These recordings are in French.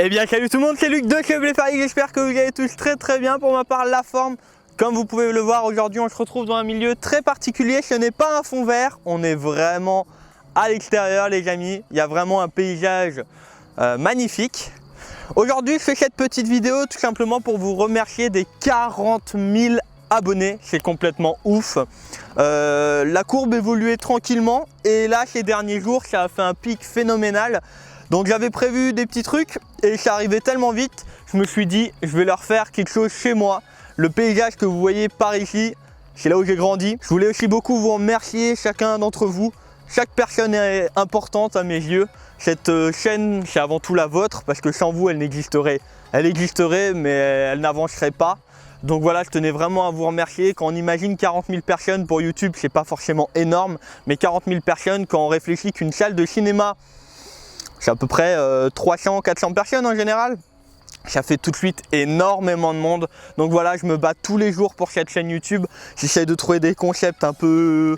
Eh bien salut tout le monde, c'est Luc de chez Bléfarik, j'espère que vous allez tous très bien. Pour ma part, la forme, comme vous pouvez le voir aujourd'hui, on se retrouve dans un milieu très particulier. Ce n'est pas un fond vert, on est vraiment à l'extérieur les amis. Il y a vraiment un paysage magnifique. Aujourd'hui je fais cette petite vidéo tout simplement pour vous remercier des 40 000 abonnés, c'est complètement ouf. La courbe évoluait tranquillement et là ces derniers jours ça a fait un pic phénoménal. Donc j'avais prévu des petits trucs et ça arrivait tellement vite, je me suis dit je vais leur faire quelque chose chez moi. Le paysage que vous voyez par ici, c'est là où j'ai grandi. Je voulais aussi beaucoup vous remercier chacun d'entre vous. Chaque personne est importante à mes yeux. Cette chaîne c'est avant tout la vôtre parce que sans vous elle n'existerait. Elle existerait mais elle n'avancerait pas. Donc voilà, je tenais vraiment à vous remercier. Quand on imagine 40 000 personnes pour YouTube, c'est pas forcément énorme, mais 40 000 personnes, quand on réfléchit qu'une salle de cinéma, c'est à peu près 300-400 personnes en général. Ça fait tout de suite énormément de monde. Donc voilà, je me bats tous les jours pour cette chaîne YouTube. J'essaie de trouver des concepts un peu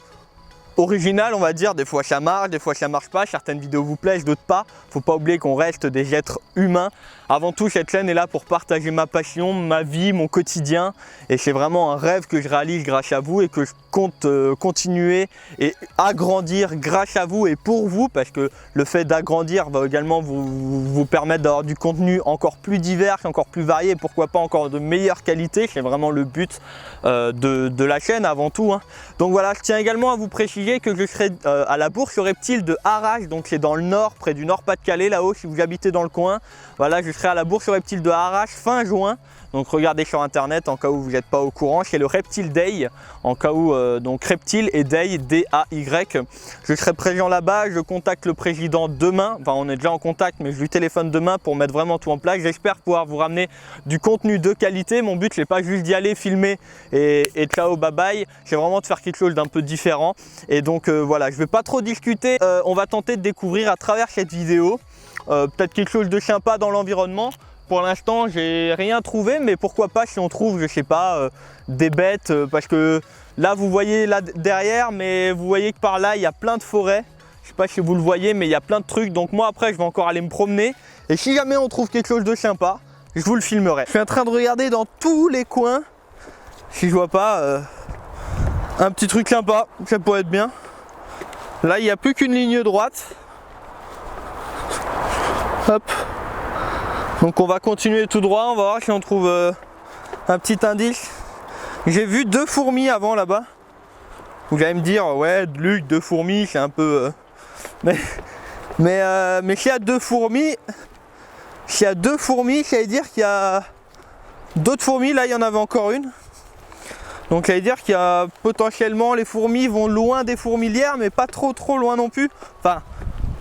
original on va dire, des fois ça marche, des fois ça marche pas, certaines vidéos vous plaisent, d'autres pas. Faut pas oublier qu'on reste des êtres humains. Avant tout, cette chaîne est là pour partager ma passion, ma vie, mon quotidien et c'est vraiment un rêve que je réalise grâce à vous et que je compte continuer et agrandir grâce à vous et pour vous, parce que le fait d'agrandir va également vous permettre d'avoir du contenu encore plus divers, encore plus varié et pourquoi pas encore de meilleure qualité. C'est vraiment le but de la chaîne avant tout, hein. Donc voilà, je tiens également à vous préciser que je serai à la bourse aux reptiles de Arras, donc c'est dans le nord, près du Nord-Pas-de-Calais, là-haut si vous habitez dans le coin. Voilà, je serai à la bourse aux reptiles de Arras fin juin. Donc regardez sur internet en cas où vous n'êtes pas au courant, c'est le Reptile Day, en cas où, donc Reptile et Day, D-A-Y. Je serai présent là-bas, je contacte le président demain, enfin on est déjà en contact mais je lui téléphone demain pour mettre vraiment tout en place. J'espère pouvoir vous ramener du contenu de qualité. Mon but c'est pas juste d'y aller filmer et ciao bye bye, c'est vraiment de faire quelque chose d'un peu différent. Et donc voilà, je vais pas trop discuter, on va tenter de découvrir à travers cette vidéo peut-être quelque chose de sympa dans l'environnement. Pour l'instant, j'ai rien trouvé, mais pourquoi pas si on trouve, je sais pas, des bêtes, parce que là, vous voyez là derrière, mais vous voyez que par là, il y a plein de forêts. Je sais pas si vous le voyez, mais il y a plein de trucs. Donc moi, après, je vais encore aller me promener. Et si jamais on trouve quelque chose de sympa, je vous le filmerai. Je suis en train de regarder dans tous les coins, si je vois pas un petit truc sympa, ça pourrait être bien. Là, il n'y a plus qu'une ligne droite. Hop. Donc on va continuer tout droit, on va voir si on trouve un petit indice. J'ai vu 2 fourmis avant là-bas. Vous allez me dire, ouais Luc, 2 fourmis, c'est un peu... Mais s'il y a 2 fourmis, ça veut dire qu'il y a d'autres fourmis. Là il y en avait encore une. Donc ça veut dire qu'il y a potentiellement, les fourmis vont loin des fourmilières, mais pas trop loin non plus. Enfin,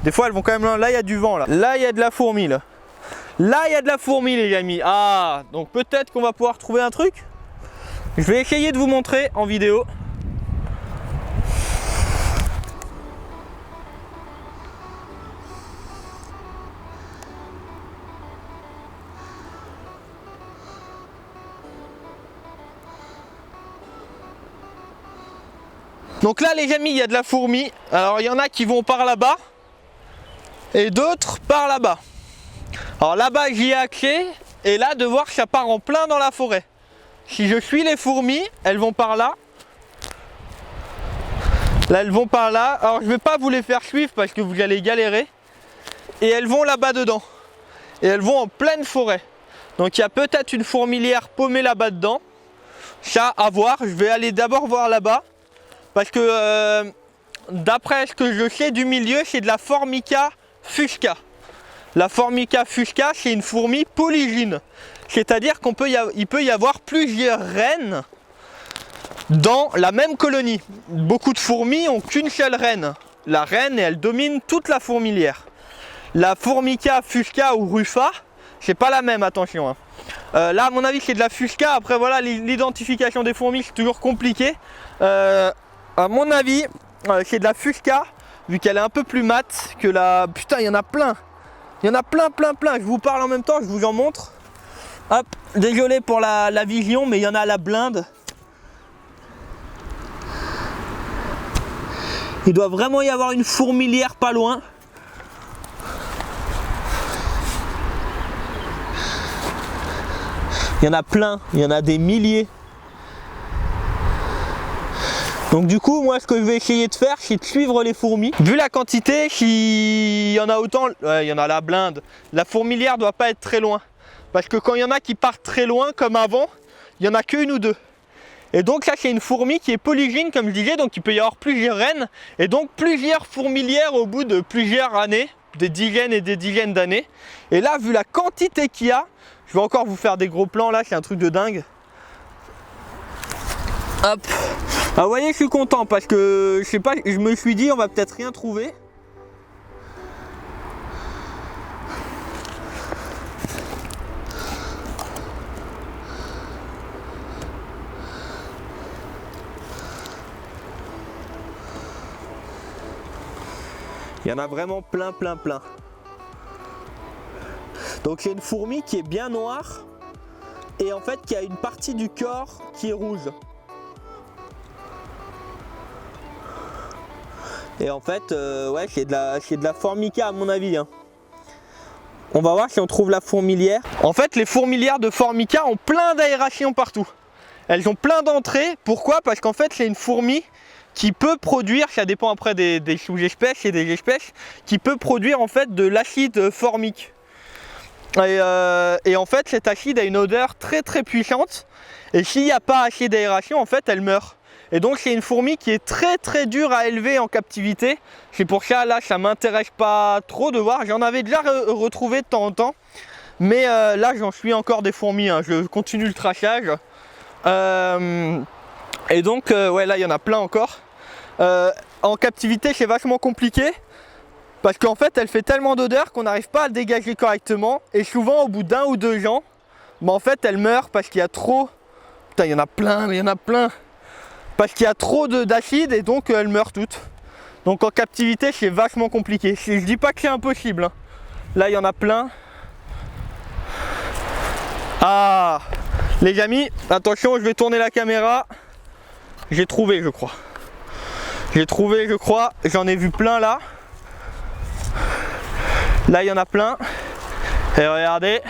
des fois elles vont quand même loin. Là il y a du vent là. Là il y a de la fourmi là. Là, il y a de la fourmi, les amis. Ah, donc peut-être qu'on va pouvoir trouver un truc. Je vais essayer de vous montrer en vidéo. Donc là, les amis, il y a de la fourmi. Alors, il y en a qui vont par là-bas et d'autres par là-bas. Alors là-bas j'y ai accès et là de voir que ça part en plein dans la forêt. Si je suis les fourmis, elles vont par là. Là elles vont par là. Alors je vais pas vous les faire suivre parce que vous allez galérer. Et elles vont là-bas dedans. Et elles vont en pleine forêt. Donc il y a peut-être une fourmilière paumée là-bas dedans. Ça à voir. Je vais aller d'abord voir là-bas. Parce que d'après ce que je sais du milieu, c'est de la Formica fusca. La Formica fusca, c'est une fourmi polygyne. C'est-à-dire qu'il peut y avoir plusieurs reines dans la même colonie. Beaucoup de fourmis ont qu'une seule reine. La reine, elle domine toute la fourmilière. La Formica fusca ou rufa, c'est pas la même, attention, hein. Là, à mon avis, c'est de la fusca. Après, voilà, l'identification des fourmis, c'est toujours compliqué. À mon avis, c'est de la fusca, vu qu'elle est un peu plus mate que la... Putain, il y en a plein. Il y en a plein. Je vous parle en même temps, je vous en montre. Hop, désolé pour la vision, mais il y en a à la blinde. Il doit vraiment y avoir une fourmilière pas loin. Il y en a plein, il y en a des milliers. Donc du coup, moi ce que je vais essayer de faire, c'est de suivre les fourmis. Vu la quantité, s'il y en a autant, il y en a la blinde. La fourmilière doit pas être très loin. Parce que quand il y en a qui partent très loin, comme avant, il n'y en a qu'une ou deux. Et donc ça c'est une fourmi qui est polygyne comme je disais, donc il peut y avoir plusieurs reines. Et donc plusieurs fourmilières au bout de plusieurs années, des dizaines et des dizaines d'années. Et là, vu la quantité qu'il y a, je vais encore vous faire des gros plans là, c'est un truc de dingue. Hop. Ah, vous voyez, je suis content parce que je sais pas, je me suis dit on va peut-être rien trouver. Il y en a vraiment plein. Donc c'est une fourmi qui est bien noire et en fait qui a une partie du corps qui est rouge. Et en fait, ouais, c'est de la formica à mon avis. Hein. On va voir si on trouve la fourmilière. En fait, les fourmilières de formica ont plein d'aération partout. Elles ont plein d'entrées. Pourquoi? Parce qu'en fait, c'est une fourmi qui peut produire, ça dépend après des sous-espèces et des espèces, qui peut produire en fait de l'acide formique. Et en fait, cet acide a une odeur très puissante. Et s'il n'y a pas assez d'aération, en fait, elle meurt. Et donc c'est une fourmi qui est très dure à élever en captivité. C'est pour ça, là, ça m'intéresse pas trop de voir. J'en avais déjà retrouvé de temps en temps. Mais là, j'en suis encore des fourmis. Hein. Je continue le traçage. Et donc, ouais, là, il y en a plein encore. En captivité, c'est vachement compliqué. Parce qu'en fait, elle fait tellement d'odeur qu'on n'arrive pas à le dégager correctement. Et souvent, au bout d'un ou deux ans, bah, en fait, elle meurt parce qu'il y a trop... Putain, il y en a plein, mais il y en a plein. Parce qu'il y a trop d'acide et donc elles meurent toutes. Donc en captivité, c'est vachement compliqué. Je dis pas que c'est impossible. Hein. Là, il y en a plein. Ah, les amis, attention, je vais tourner la caméra. J'ai trouvé, je crois. J'en ai vu plein là. Là, il y en a plein. Et regardez.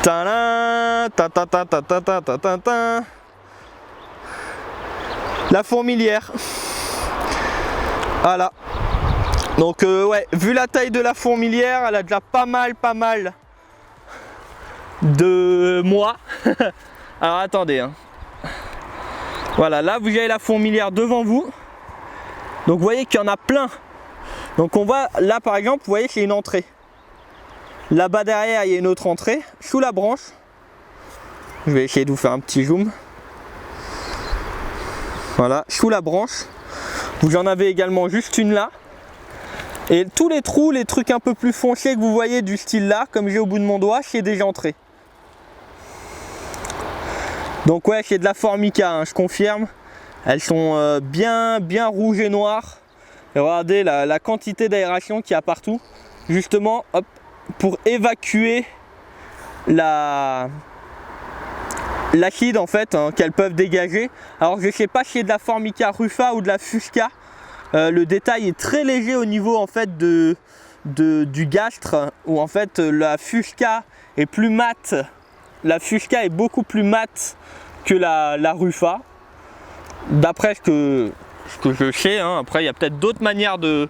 Tadam, ta ta ta ta ta ta ta ta. La fourmilière. Voilà. Donc ouais, vu la taille de la fourmilière, elle a déjà pas mal de mois. Alors attendez. Hein. Voilà, là vous avez la fourmilière devant vous. Donc vous voyez qu'il y en a plein. Donc on voit, là par exemple, vous voyez qu'il y a une entrée. Là-bas derrière, il y a une autre entrée, sous la branche. Je vais essayer de vous faire un petit zoom. Voilà, sous la branche. Vous en avez également juste une là. Et tous les trous, les trucs un peu plus foncés que vous voyez du style là, comme j'ai au bout de mon doigt, c'est des entrées. Donc ouais, c'est de la formica, hein, je confirme. Elles sont bien rouges et noires. Et regardez la quantité d'aération qu'il y a partout. Justement, hop, pour évacuer l'acide en fait hein, qu'elles peuvent dégager. Alors je ne sais pas si c'est de la Formica rufa ou de la Fusca. Le détail est très léger au niveau en fait du gastre, où en fait la Fusca est plus mate. La Fusca est beaucoup plus mate que la rufa. D'après ce que je sais, hein. Après il y a peut-être d'autres manières de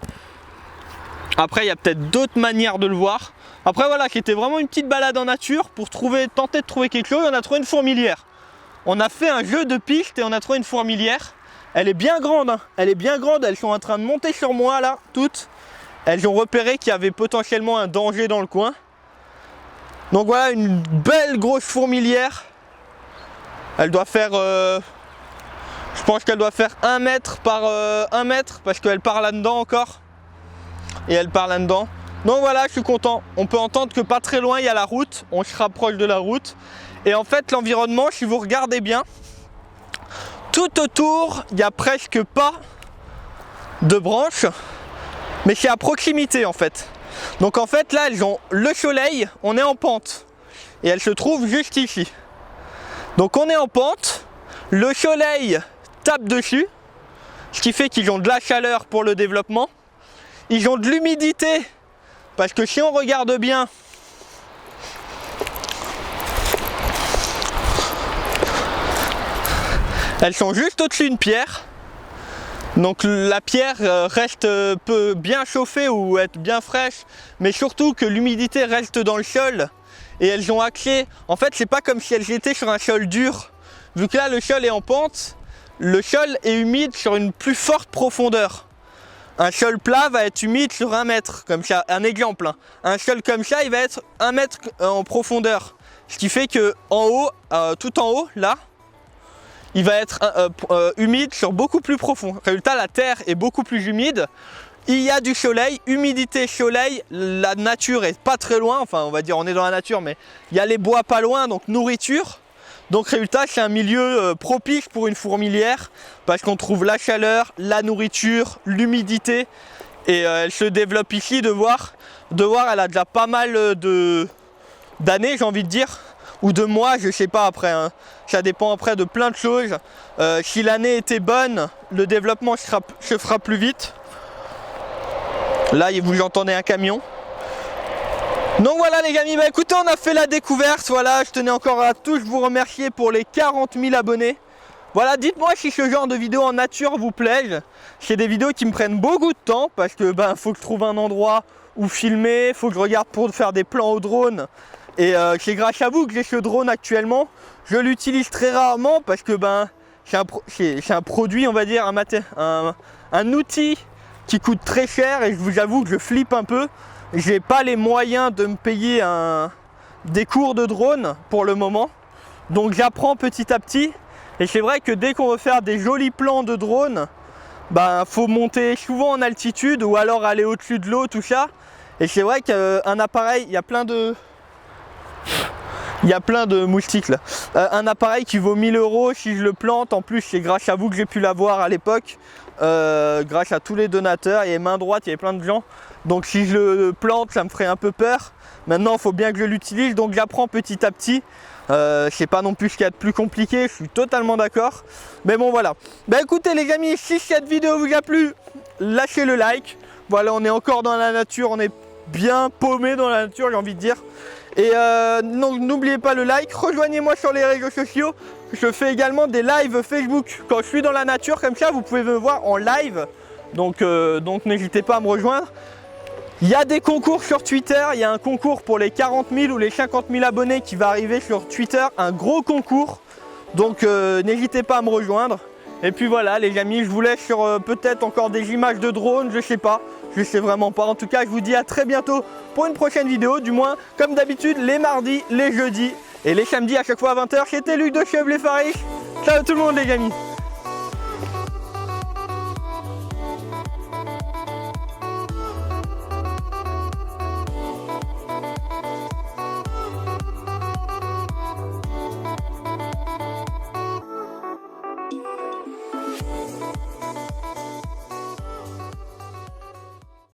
le voir. Après voilà, c'était vraiment une petite balade en nature pour tenter de trouver quelque chose. On a trouvé une fourmilière. On a fait un jeu de piste et on a trouvé une fourmilière. Elle est bien grande, hein. Elle est bien grande. Elles sont en train de monter sur moi là, toutes. Elles ont repéré qu'il y avait potentiellement un danger dans le coin. Donc voilà, une belle grosse fourmilière. Elle doit faire... je pense qu'elle doit faire 1 mètre par 1 mètre parce qu'elle part là-dedans encore. Et elle part là-dedans. Donc voilà, je suis content. On peut entendre que pas très loin, il y a la route. On se rapproche de la route. Et en fait, l'environnement, si vous regardez bien, tout autour, il n'y a presque pas de branches. Mais c'est à proximité en fait. Donc en fait, là, elles ont le soleil. On est en pente. Et elles se trouvent juste ici. Donc on est en pente. Le soleil tape dessus. Ce qui fait qu'ils ont de la chaleur pour le développement. Ils ont de l'humidité. Parce que si on regarde bien, Elles sont juste au-dessus d'une pierre. Donc la pierre peut bien chauffer ou être bien fraîche, mais surtout que l'humidité reste dans le sol. Et elles ont accès, en fait c'est pas comme si elles étaient sur un sol dur. Vu que là le sol est en pente, le sol est humide sur une plus forte profondeur. Un sol plat va être humide sur 1 mètre, comme ça, un exemple. Hein. Un sol comme ça, il va être 1 mètre en profondeur. Ce qui fait que en haut, tout en haut, là, il va être humide sur beaucoup plus profond. Résultat, la terre est beaucoup plus humide. Il y a du soleil, humidité, soleil, la nature est pas très loin, enfin on va dire on est dans la nature, mais il y a les bois pas loin, donc nourriture. Donc résultat, c'est un milieu propice pour une fourmilière parce qu'on trouve la chaleur, la nourriture, l'humidité et elle se développe ici. De voir, elle a déjà pas mal d'années, j'ai envie de dire, ou de mois, je sais pas après. Hein. Ça dépend après de plein de choses. Si l'année était bonne, le développement se fera plus vite. Là, vous entendez un camion. Donc voilà les amis, bah écoutez, on a fait la découverte. Voilà, je tenais encore à tous vous remercier pour les 40 000 abonnés. Voilà, dites-moi si ce genre de vidéo en nature vous plaise. C'est des vidéos qui me prennent beaucoup de temps parce que faut que je trouve un endroit où filmer, faut que je regarde pour faire des plans au drone. Et c'est grâce à vous que j'ai ce drone actuellement. Je l'utilise très rarement parce que c'est un produit, on va dire, un outil qui coûte très cher et je vous avoue que je flippe un peu. J'ai pas les moyens de me payer des cours de drone pour le moment. Donc j'apprends petit à petit. Et c'est vrai que dès qu'on veut faire des jolis plans de drone, faut monter souvent en altitude ou alors aller au-dessus de l'eau, tout ça. Et c'est vrai qu'un appareil, il y a plein de moustiques là. Un appareil qui vaut 1000 € si je le plante, en plus c'est grâce à vous que j'ai pu l'avoir à l'époque, grâce à tous les donateurs, il y avait main droite, il y avait plein de gens. Donc si je le plante, ça me ferait un peu peur. Maintenant il faut bien que je l'utilise, donc j'apprends petit à petit. C'est pas non plus ce qu'il y a de plus compliqué, je suis totalement d'accord. Mais bon voilà. Écoutez les amis, si cette vidéo vous a plu, lâchez le like. Voilà, on est encore dans la nature, on est bien paumé dans la nature, j'ai envie de dire. Et n'oubliez pas le like, rejoignez-moi sur les réseaux sociaux. Je fais également des lives Facebook quand je suis dans la nature, comme ça vous pouvez me voir en live. Donc n'hésitez pas à me rejoindre. Il y a des concours sur Twitter, il y a un concours pour les 40 000 ou les 50 000 abonnés qui va arriver sur Twitter, un gros concours. Donc n'hésitez pas à me rejoindre. Et puis voilà les amis, je vous laisse sur peut-être encore des images de drone, je sais vraiment pas. En tout cas, je vous dis à très bientôt pour une prochaine vidéo, du moins comme d'habitude les mardis, les jeudis et les samedis à chaque fois à 20 h. C'était Luc de Chevles-les-Faris. Ciao tout le monde les amis.